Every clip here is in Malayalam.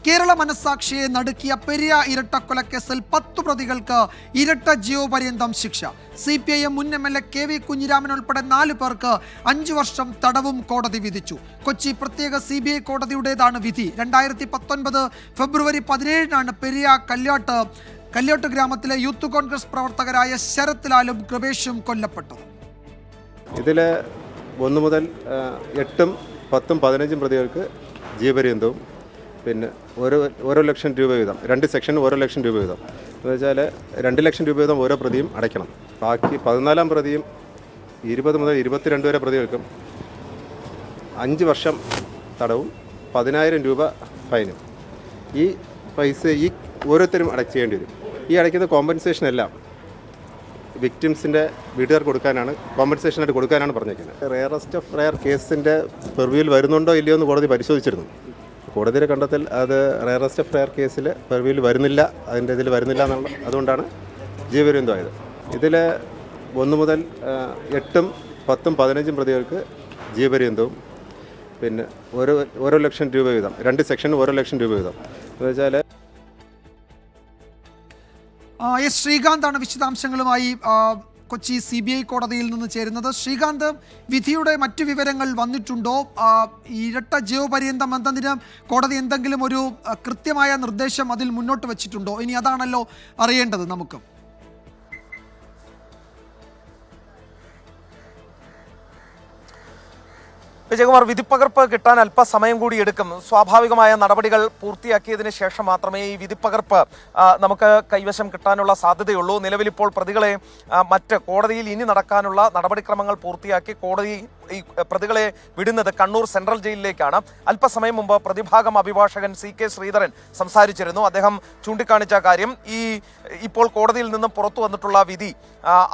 കേരള മനസ്സാക്ഷിയെ നടുക്കിയ പെരിയ ഇരട്ടക്കൊലക്കേസിൽ 10 പ്രതികൾക്ക് ഇരട്ട ജീവപര്യന്തം ശിക്ഷ. CPIM മുൻ MLA KV കുഞ്ഞിരാമൻ ഉൾപ്പെടെ 4 പേർക്ക് 5 വർഷം തടവും കോടതി വിധിച്ചു. കൊച്ചി പ്രത്യേക CBI കോടതിയുടേതാണ് വിധി. 2019 ഫെബ്രുവരി 17 പെരിയ കല്യോട്ട് ഗ്രാമത്തിലെ യൂത്ത് കോൺഗ്രസ് പ്രവർത്തകരായ ശരത് ലാലും കൃപേഷും കൊല്ലപ്പെട്ടത്. ഇതിൽ 1 മുതൽ 8, 10, 15 പ്രതികൾക്ക് ജീവപര്യന്തവും പിന്നെ ഓരോ ലക്ഷം രൂപ വീതം 2 സെക്ഷന് 1 ലക്ഷം രൂപ വീതം എന്ന് വെച്ചാൽ 2 ലക്ഷം രൂപ വീതം ഓരോ പ്രതിയും അടയ്ക്കണം. ബാക്കി 14 പ്രതിയും 20 മുതൽ 22 വരെ പ്രതികൾക്കും 5 വർഷം തടവും 10,000 രൂപ ഫൈനും. ഈ പൈസ ഓരോരുത്തരും അടയ്ക്കേണ്ടി വരും. ഈ അടയ്ക്കുന്ന കോമ്പൻസേഷൻ എല്ലാം വിക്ടിംസിൻ്റെ വീട്ടുകാർക്ക് കൊടുക്കാനാണ്, കോമ്പൻസേഷനായിട്ട് കൊടുക്കാനാണ് പറഞ്ഞേക്കുന്നത്. റെയറസ്റ്റ് ഓഫ് റെയർ കേസിൻ്റെ പെർവ്യൂവിൽ വരുന്നുണ്ടോ ഇല്ലയോ എന്ന് കോടതി പരിശോധിച്ചിരുന്നു. കോടതിയുടെ കണ്ടെത്തൽ അത് റെയറസ്റ്റ് ഓഫ് റെയർ കേസിൽ പെർവ്യൂവിൽ വരുന്നില്ല, അതിൻ്റെ ഇതിൽ വരുന്നില്ല എന്നുള്ള അതുകൊണ്ടാണ് ജീവപര്യന്തമായത്. ഇതിൽ 1 മുതൽ 8, 10, 15 പ്രതികൾക്ക് ജീവപര്യന്തവും പിന്നെ ഓരോ ലക്ഷം രൂപ വീതം 2 സെക്ഷന് 1 ലക്ഷം രൂപ വീതം എന്ന് വെച്ചാൽ. എസ് ശ്രീകാന്താണ് വിശദാംശങ്ങളുമായി കൊച്ചി CBI കോടതിയിൽ നിന്ന് ചേരുന്നത്. ശ്രീകാന്ത്, വിധിയുടെ മറ്റു വിവരങ്ങൾ വന്നിട്ടുണ്ടോ? ഇരട്ട ജീവപര്യന്തം എന്നതിന് കോടതി എന്തെങ്കിലും ഒരു കൃത്യമായ നിർദ്ദേശം അതിൽ മുന്നോട്ട് വെച്ചിട്ടുണ്ടോ? ഇനി അതാണല്ലോ അറിയേണ്ടത് നമുക്ക്. വിജയകുമാർ, വിധിപ്പകർപ്പ് കിട്ടാൻ അല്പസമയം കൂടി എടുക്കും. സ്വാഭാവികമായ നടപടികൾ പൂർത്തിയാക്കിയതിന് ശേഷം മാത്രമേ ഈ വിധിപ്പകർപ്പ് നമുക്ക് കൈവശം കിട്ടാനുള്ള സാധ്യതയുള്ളൂ. നിലവിലിപ്പോൾ പ്രതികളെ മറ്റ് കോടതിയിൽ ഇനി നടക്കാനുള്ള നടപടിക്രമങ്ങൾ പൂർത്തിയാക്കി കോടതി ഈ പ്രതികളെ വിടുന്നത് കണ്ണൂർ സെൻട്രൽ ജയിലിലേക്കാണ്. അല്പസമയം മുമ്പ് പ്രതിഭാഗം അഭിഭാഷകൻ CK ശ്രീധരൻ സംസാരിച്ചിരുന്നു. അദ്ദേഹം ചൂണ്ടിക്കാണിച്ച കാര്യം ഇപ്പോൾ കോടതിയിൽ നിന്നും പുറത്തു വന്നിട്ടുള്ള വിധി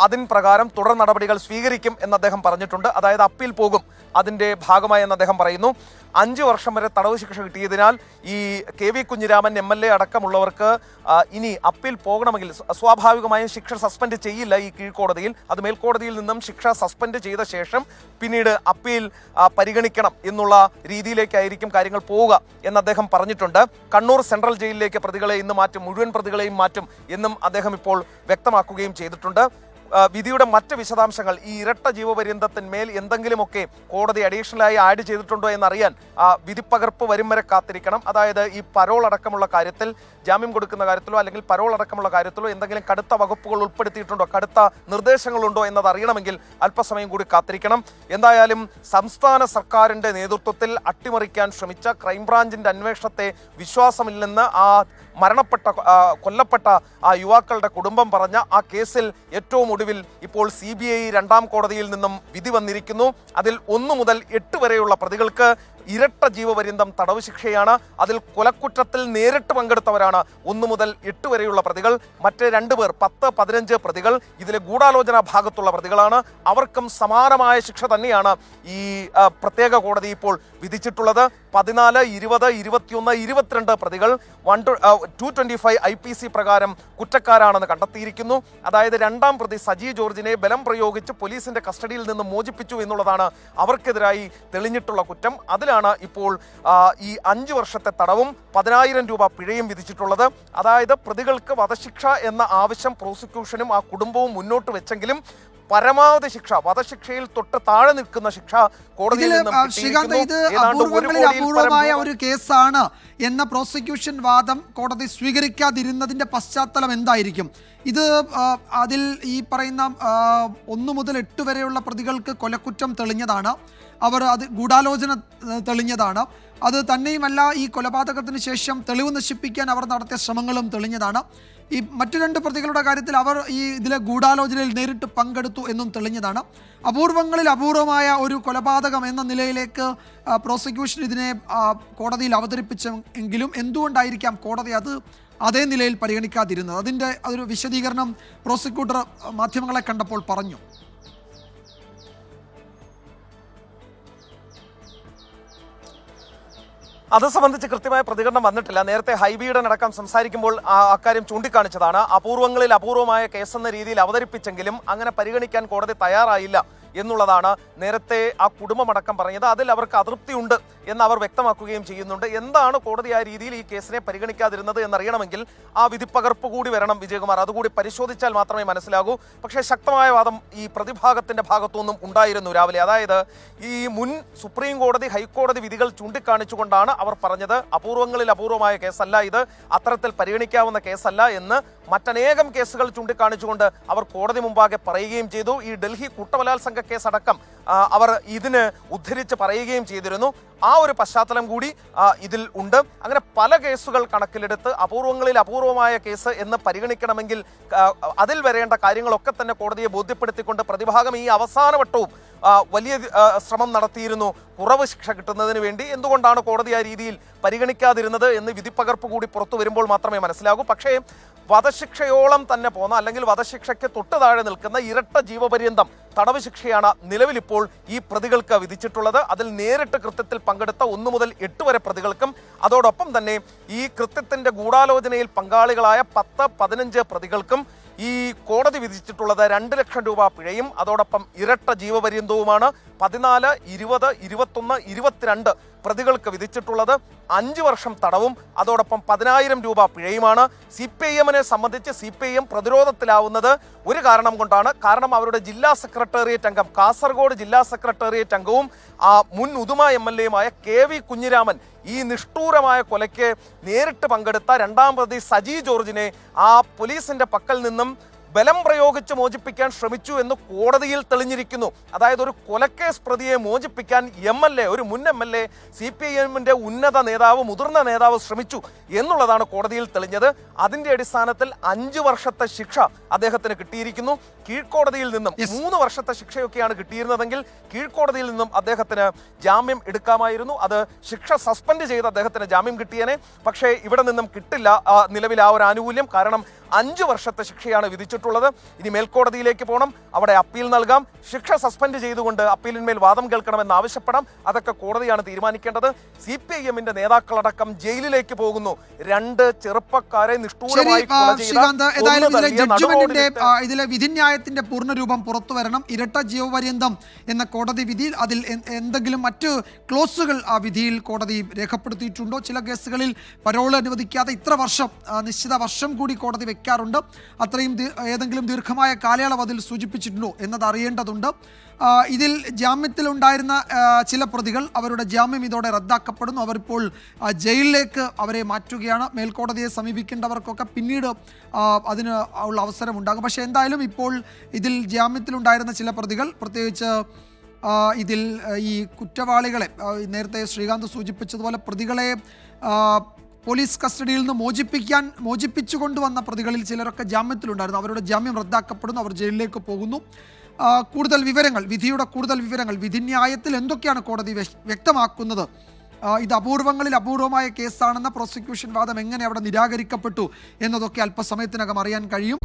അതിൻ പ്രകാരം തുടർ നടപടികൾ സ്വീകരിക്കും എന്ന് അദ്ദേഹം പറഞ്ഞിട്ടുണ്ട്. അതായത് അപ്പീൽ പോകും അതിൻ്റെ ഭാഗമായി എന്ന് അദ്ദേഹം പറയുന്നു. 5 വർഷം വരെ തടവ് ശിക്ഷ കിട്ടിയതിനാൽ ഈ KV കുഞ്ഞിരാമൻ MLA അടക്കമുള്ളവർക്ക് ഇനി അപ്പീൽ പോകണമെങ്കിൽ സ്വാഭാവികമായും ശിക്ഷ സസ്പെൻഡ് ചെയ്യില്ല ഈ കീഴ്ക്കോടതിയിൽ. അത് മേൽക്കോടതിയിൽ നിന്നും ശിക്ഷ സസ്പെൻഡ് ചെയ്ത ശേഷം പിന്നീട് അപ്പീൽ പരിഗണിക്കണം എന്നുള്ള രീതിയിലേക്കായിരിക്കും കാര്യങ്ങൾ പോവുക എന്ന് അദ്ദേഹം പറഞ്ഞിട്ടുണ്ട്. കണ്ണൂർ സെൻട്രൽ ജയിലിലേക്ക് പ്രതികളെ ഇന്ന് മാറ്റും, മുഴുവൻ പ്രതികളെയും മാറ്റും എന്നും അദ്ദേഹം ഇപ്പോൾ വ്യക്തമാക്കുകയും ചെയ്തിട്ടുണ്ട്. വിധിയുടെ മറ്റ് വിശദാംശങ്ങൾ, ഈ ഇരട്ട ജീവപര്യന്തത്തിന്മേൽ എന്തെങ്കിലുമൊക്കെ കോടതി അഡീഷണലായി ആഡ് ചെയ്തിട്ടുണ്ടോ എന്നറിയാൻ വിധിപ്പകർപ്പ് വരും വരെ കാത്തിരിക്കണം. അതായത് ഈ പരോൾ അടക്കമുള്ള കാര്യത്തിൽ, ജാമ്യം കൊടുക്കുന്ന കാര്യത്തിലോ അല്ലെങ്കിൽ പരോൾ അടക്കമുള്ള കാര്യത്തിലോ എന്തെങ്കിലും കടുത്ത വകുപ്പുകൾ ഉൾപ്പെടുത്തിയിട്ടുണ്ടോ, കടുത്ത നിർദ്ദേശങ്ങളുണ്ടോ എന്നത് അറിയണമെങ്കിൽ അല്പസമയം കൂടി കാത്തിരിക്കണം. എന്തായാലും സംസ്ഥാന സർക്കാരിൻ്റെ നേതൃത്വത്തിൽ അട്ടിമറിക്കാൻ ശ്രമിച്ച ക്രൈംബ്രാഞ്ചിൻ്റെ അന്വേഷണത്തെ വിശ്വാസമില്ലെന്ന് കൊല്ലപ്പെട്ട ആ യുവാക്കളുടെ കുടുംബം പറഞ്ഞ ആ കേസിൽ ഏറ്റവും ഒടുവിൽ ഇപ്പോൾ CBI 2ാം കോടതിയിൽ നിന്നും വിധി വന്നിരിക്കുന്നു. അതിൽ 1 മുതൽ 8 വരെയുള്ള പ്രതികൾക്ക് ഇരട്ട ജീവപര്യന്തം തടവ് ശിക്ഷയാണ്. അതിൽ കൊലക്കുറ്റത്തിൽ നേരിട്ട് പങ്കെടുത്തവരാണ് 1 മുതൽ 8 വരെയുള്ള പ്രതികൾ. മറ്റ് 2 പേർ 10, 15 പ്രതികൾ ഇതിലെ ഗൂഢാലോചന ഭാഗത്തുള്ള പ്രതികളാണ്. അവർക്കും സമാനമായ ശിക്ഷ തന്നെയാണ് ഈ പ്രത്യേക കോടതി ഇപ്പോൾ വിധിച്ചിട്ടുള്ളത്. 14, 20, 21, 22 പ്രതികൾ 225 IPC പ്രകാരം കുറ്റക്കാരാണെന്ന് കണ്ടെത്തിയിരിക്കുന്നു. അതായത് 2ാം പ്രതി സജി ജോർജിനെ ബലം പ്രയോഗിച്ച് പോലീസിന്റെ കസ്റ്റഡിയിൽ നിന്ന് മോചിപ്പിച്ചു എന്നുള്ളതാണ് അവർക്കെതിരായി തെളിഞ്ഞിട്ടുള്ള കുറ്റം. അതിലാണ് ഇപ്പോൾ ഈ 5 വർഷത്തെ തടവും 10,000 രൂപ പിഴയും വിധിച്ചിട്ടുള്ളത്. അതായത് പ്രതികൾക്ക് വധശിക്ഷ എന്ന ആവശ്യം പ്രോസിക്യൂഷനും ആ കുടുംബവും മുന്നോട്ട് വെച്ചെങ്കിലും പരമാവധി ശിക്ഷ, വധശിക്ഷയിൽ തൊട്ട് താഴെ നിൽക്കുന്ന ശിക്ഷ കോടതിയിൽ അപൂർവമായ ഒരു കേസാണ് എന്ന പ്രോസിക്യൂഷൻ വാദം കോടതി സ്വീകരിക്കാതിരുന്നതിന്റെ പശ്ചാത്തലം എന്തായിരിക്കും? ഇത് അതിൽ ഈ പറയുന്ന 1 മുതൽ 8 വരെയുള്ള പ്രതികൾക്ക് കൊലക്കുറ്റം തെളിഞ്ഞതാണ്, അത് ഗൂഢാലോചന തെളിഞ്ഞതാണ്. അത് തന്നെയുമല്ല, ഈ കൊലപാതകത്തിന് ശേഷം തെളിവ് നശിപ്പിക്കാൻ അവർ നടത്തിയ ശ്രമങ്ങളും തെളിഞ്ഞതാണ്. ഈ മറ്റു 2 പ്രതികളുടെ കാര്യത്തിൽ അവർ ഇതിലെ ഗൂഢാലോചനയിൽ നേരിട്ട് പങ്കെടുത്തു എന്നും തെളിഞ്ഞതാണ്. അപൂർവങ്ങളിൽ അപൂർവമായ ഒരു കൊലപാതകം എന്ന നിലയിലേക്ക് പ്രോസിക്യൂഷൻ ഇതിനെ കോടതിയിൽ അവതരിപ്പിച്ചെങ്കിലും എന്തുകൊണ്ടായിരിക്കാം കോടതി അതേ നിലയിൽ പരിഗണിക്കാതിരുന്നത്? അതിൻ്റെ ഒരു വിശദീകരണം പ്രോസിക്യൂട്ടർ മാധ്യമങ്ങളെ കണ്ടപ്പോൾ പറഞ്ഞു. അത് സംബന്ധിച്ച് കൃത്യമായ പ്രതികരണം വന്നിട്ടില്ല. നേരത്തെ ഹൈബിയുടെ അടക്കം സംസാരിക്കുമ്പോൾ അക്കാര്യം ചൂണ്ടിക്കാണിച്ചതാണ്. അപൂർവങ്ങളിൽ അപൂർവമായ കേസെന്ന രീതിയിൽ അവതരിപ്പിച്ചെങ്കിലും അങ്ങനെ പരിഗണിക്കാൻ കോടതി തയ്യാറായില്ല എന്നുള്ളതാണ് നേരത്തെ ആ കുടുംബമടക്കം പറഞ്ഞത്. അതിൽ അവർക്ക് അതൃപ്തിയുണ്ട് എന്ന് അവർ വ്യക്തമാക്കുകയും ചെയ്യുന്നുണ്ട്. എന്താണ് കോടതി ആ രീതിയിൽ ഈ കേസിനെ പരിഗണിക്കാതിരുന്നത് എന്നറിയണമെങ്കിൽ ആ വിധിപ്പകർപ്പ് കൂടി വരണം വിജയകുമാർ. അതുകൂടി പരിശോധിച്ചാൽ മാത്രമേ മനസ്സിലാകൂ. പക്ഷേ ശക്തമായ വാദം ഈ പ്രതിഭാഗത്തിന്റെ ഭാഗത്തുനിന്നും ഉണ്ടായിരുന്നു രാവിലെ. അതായത് ഈ മുൻ സുപ്രീം കോടതി ഹൈക്കോടതി വിധികൾ ചൂണ്ടിക്കാണിച്ചുകൊണ്ടാണ് അവർ പറഞ്ഞത് അപൂർവങ്ങളിൽ അപൂർവമായ കേസല്ല ഇത്, അത്തരത്തിൽ പരിഗണിക്കാവുന്ന കേസല്ല എന്ന് മറ്റനേകം കേസുകൾ ചൂണ്ടിക്കാണിച്ചുകൊണ്ട് അവർ കോടതി മുമ്പാകെ പറയുകയും ചെയ്തു. ഈ ഡൽഹി കൂട്ടബലാത്സംഗ കേസടക്കം അവർ ഇതിന് ഉദ്ധരിച്ച് പറയുകയും ചെയ്തിരുന്നു. ആ ഒരു പശ്ചാത്തലം കൂടി ഇതിൽ ഉണ്ട്. അങ്ങനെ പല കേസുകൾ കണക്കിലെടുത്ത് അപൂർവങ്ങളിൽ അപൂർവമായ കേസ് എന്ന് പരിഗണിക്കണമെങ്കിൽ അതിൽ വരേണ്ട കാര്യങ്ങളൊക്കെ തന്നെ കോടതിയെ ബോധ്യപ്പെടുത്തിക്കൊണ്ട് പ്രതിഭാഗം ഈ അവസാനവട്ടവും വലിയ ശ്രമം നടത്തിയിരുന്നു കുറവ് ശിക്ഷ കിട്ടുന്നതിന് വേണ്ടി. എന്തുകൊണ്ടാണ് കോടതി ആ രീതിയിൽ പരിഗണിക്കാതിരുന്നത് എന്ന് വിധിപ്പകർപ്പ് കൂടി പുറത്തു വരുമ്പോൾ മാത്രമേ മനസ്സിലാകൂ. പക്ഷേ വധശിക്ഷയോളം തന്നെ പോന്ന അല്ലെങ്കിൽ വധശിക്ഷയ്ക്ക് തൊട്ട് താഴെ നിൽക്കുന്ന ഇരട്ട ജീവപര്യന്തം തടവ് ശിക്ഷയാണ് നിലവിലിപ്പോൾ ഈ പ്രതികൾക്ക് വിധിച്ചിട്ടുള്ളത്. അതിൽ നേരിട്ട് കൃത്യത്തിൽ പങ്കെടുത്ത 1 മുതൽ 8 വരെ പ്രതികൾക്കും അതോടൊപ്പം തന്നെ ഈ കൃത്യത്തിന്റെ ഗൂഢാലോചനയിൽ പങ്കാളികളായ 10-15 പ്രതികൾക്കും ഈ കോടതി വിധിച്ചിട്ടുള്ളത് 2 ലക്ഷം രൂപ പിഴയും അതോടൊപ്പം ഇരട്ട ജീവപര്യന്തവുമാണ്. 14, 20, 21, 22 പ്രതികൾക്ക് വിധിച്ചിട്ടുള്ളത് 5 വർഷം തടവും അതോടൊപ്പം 10,000 രൂപ പിഴയുമാണ്. CPIM-നെ സംബന്ധിച്ച് CPIM പ്രതിരോധത്തിലാവുന്നത് ഒരു കാരണം കൊണ്ടാണ്. കാരണം അവരുടെ ജില്ലാ സെക്രട്ടേറിയറ്റ് അംഗം, കാസർഗോഡ് ജില്ലാ സെക്രട്ടേറിയറ്റ് അംഗവും മുൻ ഉദുമ MLA-യുമായ KV കുഞ്ഞിരാമൻ ഈ നിഷ്ഠൂരമായ കൊലയ്ക്ക് നേരിട്ട് പങ്കെടുത്ത 2ാം പ്രതി സജി ജോർജിനെ ആ പോലീസിന്റെ പക്കൽ നിന്നും ബലം പ്രയോഗിച്ച് മോചിപ്പിക്കാൻ ശ്രമിച്ചു എന്ന് കോടതിയിൽ തെളിഞ്ഞിരിക്കുന്നു. അതായത് ഒരു കൊലക്കേസ് പ്രതിയെ മോചിപ്പിക്കാൻ MLA, ഒരു മുൻ MLA, CPIM-ന്റെ ഉന്നത നേതാവ്, മുതിർന്ന നേതാവ് ശ്രമിച്ചു എന്നുള്ളതാണ് കോടതിയിൽ തെളിഞ്ഞത്. അതിന്റെ അടിസ്ഥാനത്തിൽ 5 വർഷത്തെ ശിക്ഷ അദ്ദേഹത്തിന് കിട്ടിയിരിക്കുന്നു. കീഴ്ക്കോടതിയിൽ നിന്നും 3 വർഷത്തെ ശിക്ഷയൊക്കെയാണ് കിട്ടിയിരുന്നതെങ്കിൽ കീഴ്ക്കോടതിയിൽ നിന്നും അദ്ദേഹത്തിന് ജാമ്യം എടുക്കാമായിരുന്നു. അത് ശിക്ഷ സസ്പെൻഡ് ചെയ്ത് അദ്ദേഹത്തിന് ജാമ്യം കിട്ടിയേനെ. പക്ഷേ ഇവിടെ നിന്നും കിട്ടില്ല നിലവിൽ ആ ഒരു ആനുകൂല്യം. കാരണം 5 വർഷത്തെ ശിക്ഷയാണ് വിധിച്ചിട്ടുള്ളത്. ഇനി മേൽക്കോടതിയിലേക്ക് പോകണം, അവിടെ അപ്പീൽ നൽകാം. ശിക്ഷ സസ്പെൻഡ് ചെയ്തുകൊണ്ട് അപ്പീലിന്മേൽ വാദം കേൾക്കണമെന്ന് ആവശ്യപ്പെടാം. അതൊക്കെ കോടതിയാണ് തീരുമാനിക്കേണ്ടത്. CPIM-ന്റെ നേതാക്കളടക്കം ജയിലിലേക്ക് പോകുന്നു. 2 ചെറുപ്പക്കാരെ നിഷ്ഠൂരമായി ഇതിലെ വിധിന്യായത്തിന്റെ പൂർണ്ണരൂപം പുറത്തു വരണം. ഇരട്ട ജീവപര്യന്തം എന്ന കോടതി വിധി, അതിൽ എന്തെങ്കിലും മറ്റ് ക്ലോസുകൾ ആ വിധിയിൽ കോടതി രേഖപ്പെടുത്തിയിട്ടുണ്ടോ? ചില കേസുകളിൽ പരോൾ അനുവദിക്കാതെ ഇത്ര വർഷം, നിശ്ചിത വർഷം കൂടി കോടതി വെക്കാറുണ്ട്. അത്രയും ഏതെങ്കിലും ദീർഘമായ കാലയളവ് അതിൽ സൂചിപ്പിച്ചിട്ടുണ്ടോ എന്നത് അറിയേണ്ടതുണ്ട്. ഇതിൽ ജാമ്യത്തിലുണ്ടായിരുന്ന ചില പ്രതികൾ, അവരുടെ ജാമ്യം ഇതോടെ റദ്ദാക്കപ്പെടുന്നു. അവരിപ്പോൾ ജയിലിലേക്ക് അവരെ മാറ്റുകയാണ്. മേൽക്കോടതിയെ സമീപിക്കേണ്ടവർക്കൊക്കെ പിന്നീട് അതിന് ഉള്ള അവസരം ഉണ്ടാകും. പക്ഷേ എന്തായാലും ഇപ്പോൾ ഇതിൽ ജാമ്യത്തിലുണ്ടായിരുന്ന ചില പ്രതികൾ, പ്രത്യേകിച്ച് ഇതിൽ ഈ കുറ്റവാളികളെ, നേരത്തെ ശ്രീകാന്ത് സൂചിപ്പിച്ചതുപോലെ പ്രതികളെ പോലീസ് കസ്റ്റഡിയിൽ നിന്ന് മോചിപ്പിച്ചുകൊണ്ടുവന്ന പ്രതികളിൽ ചിലരൊക്കെ ജാമ്യത്തിലുണ്ടായിരുന്നു. അവരുടെ ജാമ്യം റദ്ദാക്കപ്പെടുന്നു. അവർ ജയിലിലേക്ക് പോകുന്നു. കൂടുതൽ വിവരങ്ങൾ, വിധിയുടെ കൂടുതൽ വിവരങ്ങൾ, വിധിന്യായത്തിൽ എന്തൊക്കെയാണ് കോടതി വ്യക്തമാക്കുന്നത്, ഇത് അപൂർവങ്ങളിൽ അപൂർവമായ കേസാണെന്ന പ്രോസിക്യൂഷൻ വാദം എങ്ങനെ അവിടെ നിരാകരിക്കപ്പെട്ടു എന്നതൊക്കെ അല്പസമയത്തിനകം അറിയാൻ കഴിയും.